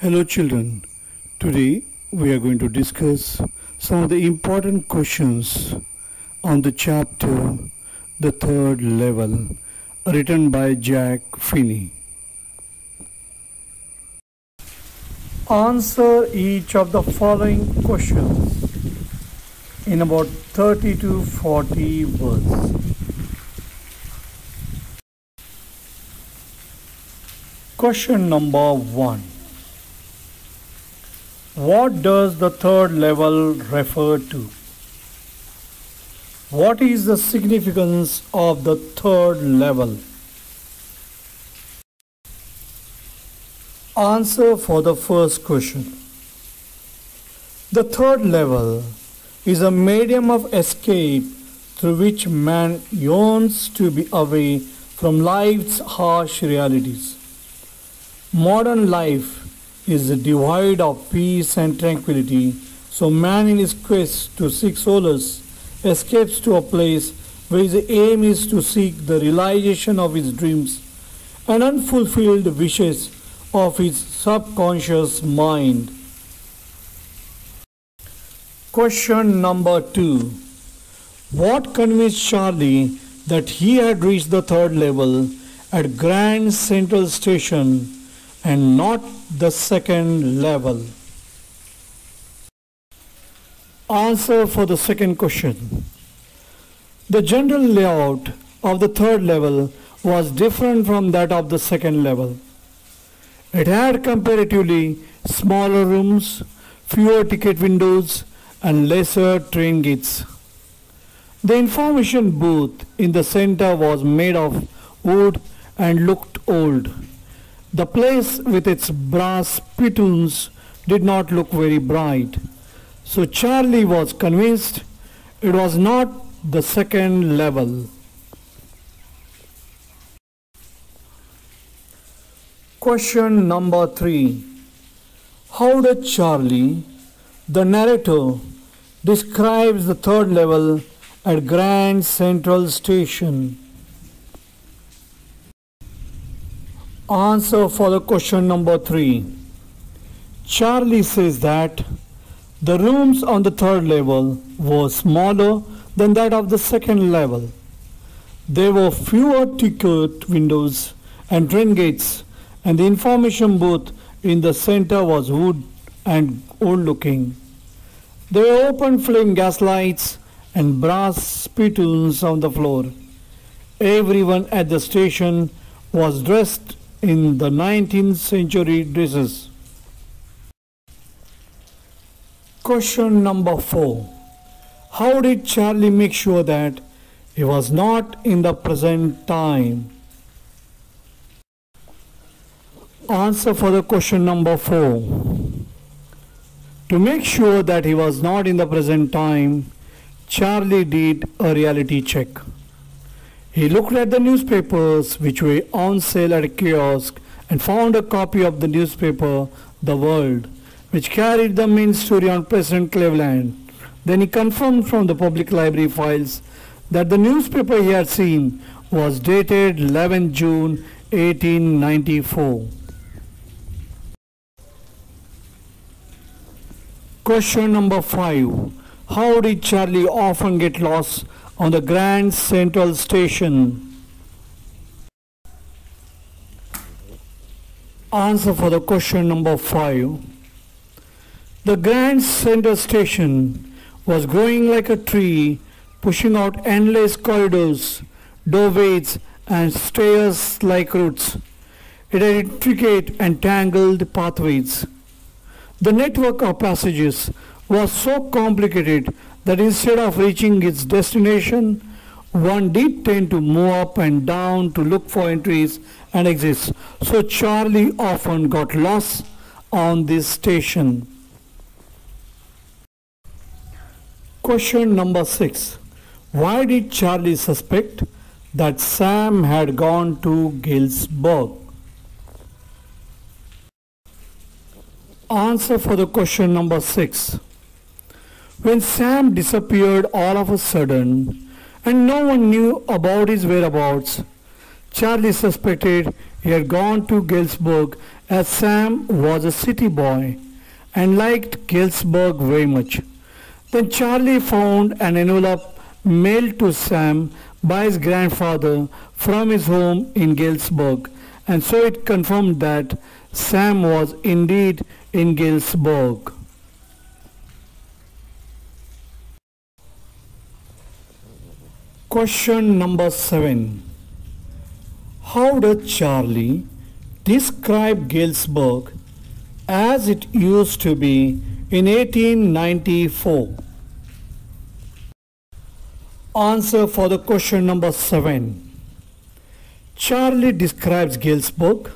Hello children, today we are going to discuss some of the important questions on the chapter The Third Level written by Jack Finney. Answer each of the following questions in about 30 to 40 words. Question number 1. What does the third level refer to? What is the significance of the third level? Answer for the first question. The third level is a medium of escape through which man yearns to be away from life's harsh realities. Modern life is devoid of peace and tranquility, so man in his quest to seek solace escapes to a place where his aim is to seek the realization of his dreams and unfulfilled wishes of his subconscious mind. Question number 2. What convinced Charlie that he had reached the third level at Grand Central Station and not the second level? Answer for the second question. The general layout of the third level was different from that of the second level. It had comparatively smaller rooms, fewer ticket windows, and lesser train gates. The information booth in the center was made of wood and looked old. The place with its brass spittoons did not look very bright, so Charlie was convinced it was not the second level. Question number 3. How did Charlie, the narrator, describes the third level at Grand Central Station? Answer for the question number 3. Charlie says that the rooms on the third level were smaller than that of the second level. There were fewer ticket windows and train gates, and the information booth in the center was wood and old looking. There were open flame gas lights and brass spittoons on the floor. Everyone at the station was dressed in the 19th century dresses. Question number 4. How did Charlie make sure that he was not in the present time? Answer for the question number 4. To make sure that he was not in the present time, Charlie did a reality check. He looked at the newspapers which were on sale at a kiosk and found a copy of the newspaper The World, which carried the main story on President Cleveland. Then he confirmed from the public library files that the newspaper he had seen was dated 11 June 1894. Question number 5. How did Charlie often get lost on the Grand Central Station? Answer for the question number 5. The Grand Central Station was growing like a tree, pushing out endless corridors, doorways, and stairs like roots. It had intricate and tangled pathways. The network of passages was so complicated that instead of reaching its destination, one did tend to move up and down to look for entries and exits. So Charlie often got lost on this station. Question number 6. Why did Charlie suspect that Sam had gone to Galesburg? Answer for the question number 6. When Sam disappeared all of a sudden and no one knew about his whereabouts, Charlie suspected He had gone to Galesburg as Sam was a city boy and liked Galesburg very much. Then Charlie found an envelope mailed to Sam by his grandfather from his home in Galesburg, and so it confirmed that Sam was indeed in Galesburg. Question number 7. How does Charlie describe Galesburg as it used to be in 1894? Answer for the question number 7. Charlie describes Galesburg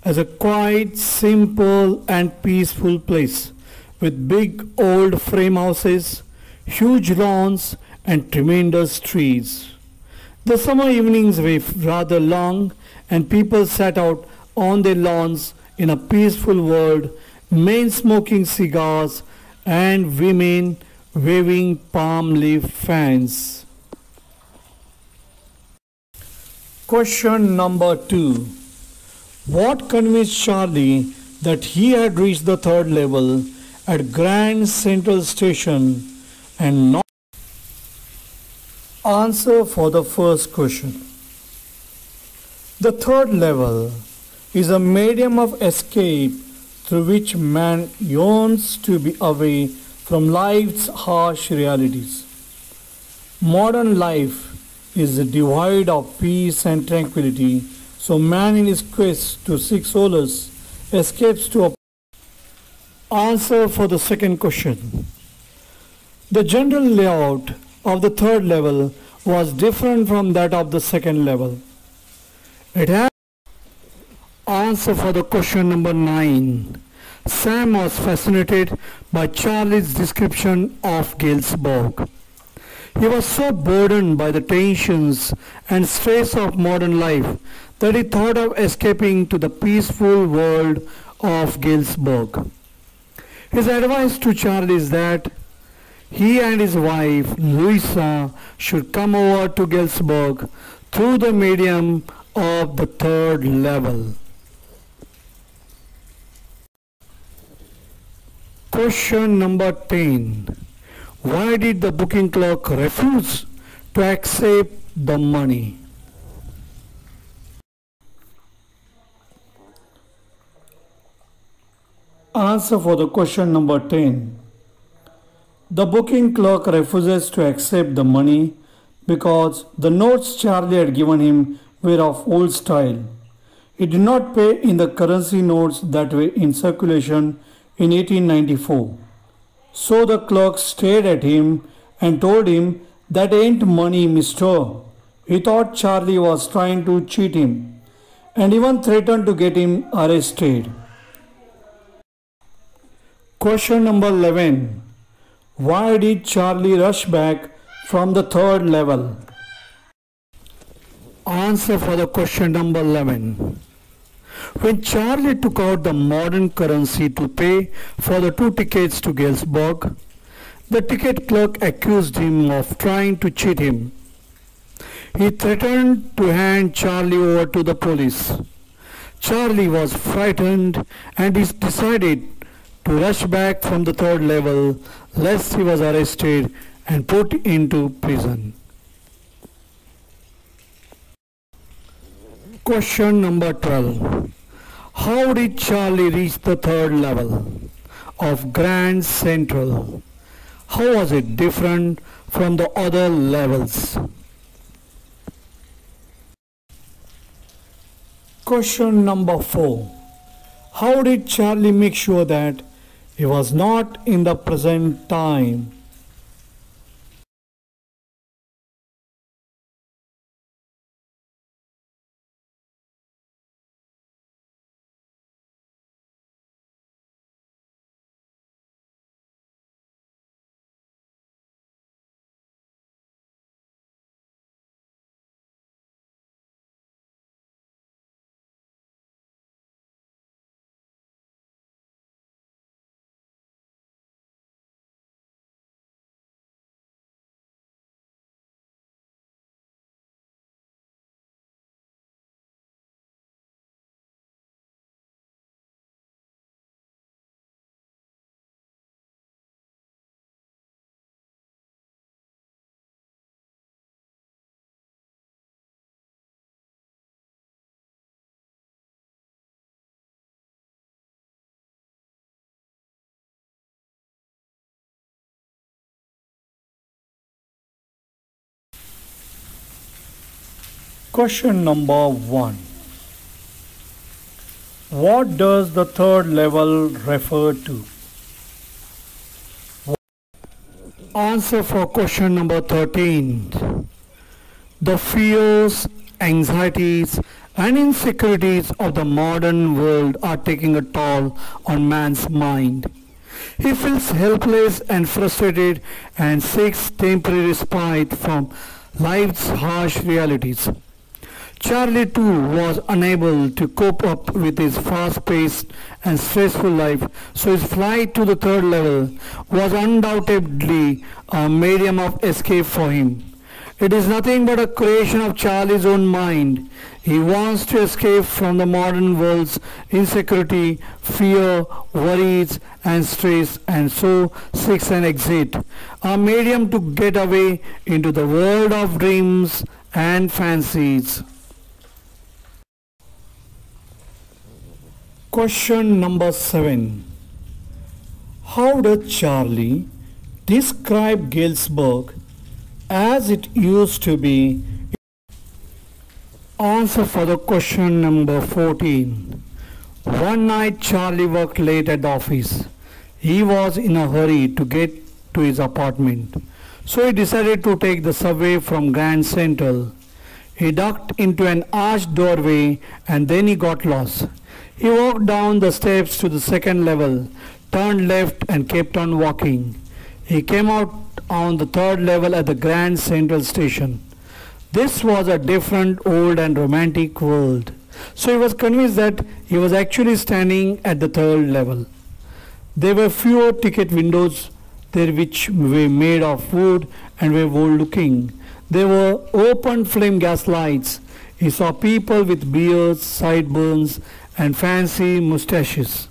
as a quiet, simple and peaceful place with big old frame houses, huge lawns and tremendous trees. The summer evenings were rather long and people sat out on their lawns in a peaceful world, men smoking cigars and women waving palm leaf fans. Question number 2. What convinced Charlie that he had reached the third level at Grand Central Station and not? Answer for the first question. The third level is a medium of escape through which man yearns to be away from life's harsh realities. Modern life is devoid of peace and tranquility, so man in his quest to seek solace escapes to a. Answer for the second question. The general layout of the third level was different from that of the second level. It had. Answer for the question number 9. Sam was fascinated by Charlie's description of Galesburg. He was so burdened by the tensions and stress of modern life that he thought of escaping to the peaceful world of Galesburg. His advice to Charlie is that he and his wife Louisa should come over to Galesburg through the medium of the third level. Question number 10. Why did the booking clerk refuse to accept the money? Answer for the question number 10. The booking clerk refuses to accept the money because the notes Charlie had given him were of old style. He did not pay in the currency notes that were in circulation in 1894. So the clerk stared at him and told him, "That ain't money, mister." He thought Charlie was trying to cheat him and even threatened to get him arrested. Question number 11. Why did Charlie rush back from the third level? Answer for the question number 11. When Charlie took out the modern currency to pay for the 2 tickets to Galesburg, the ticket clerk accused him of trying to cheat him. He threatened to hand Charlie over to the police. Charlie was frightened and he decided to rush back from the third level lest he was arrested and put into prison. Question number 12. How did Charlie reach the third level of Grand Central? How was it different from the other levels? Question number 4. How did Charlie make sure that he was not in the present time? Question number 1. What does the third level refer to? Answer for question number 13. The fears, anxieties, and insecurities of the modern world are taking a toll on man's mind. He feels helpless and frustrated and seeks temporary respite from life's harsh realities. Charlie too was unable to cope up with his fast-paced and stressful life, so his flight to the third level was undoubtedly a medium of escape for him. It is nothing but a creation of Charlie's own mind. He wants to escape from the modern world's insecurity, fear, worries and stress, and so seeks an exit, a medium to get away into the world of dreams and fancies. Question number 7. How does Charlie describe Galesburg as it used to be? Answer for the question number 14. One night Charlie worked late at the office. He was in a hurry to get to his apartment, so he decided to take the subway from Grand Central. He ducked into an arched doorway and then he got lost. He walked down the steps to the second level, turned left and kept on walking. He came out on the third level at the Grand Central Station. This was a different, old and romantic world. So he was convinced that he was actually standing at the third level. There were fewer ticket windows there which were made of wood and were old looking. There were open flame gas lights. He saw people with beards, sideburns and fancy mustaches.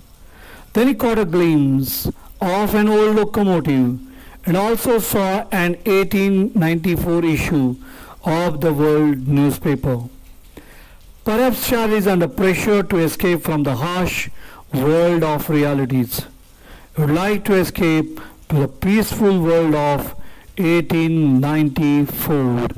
Then he caught a glimpse of an old locomotive and also saw an 1894 issue of the World newspaper. Perhaps Charlie is under pressure to escape from the harsh world of realities. He would like to escape to the peaceful world of 1894.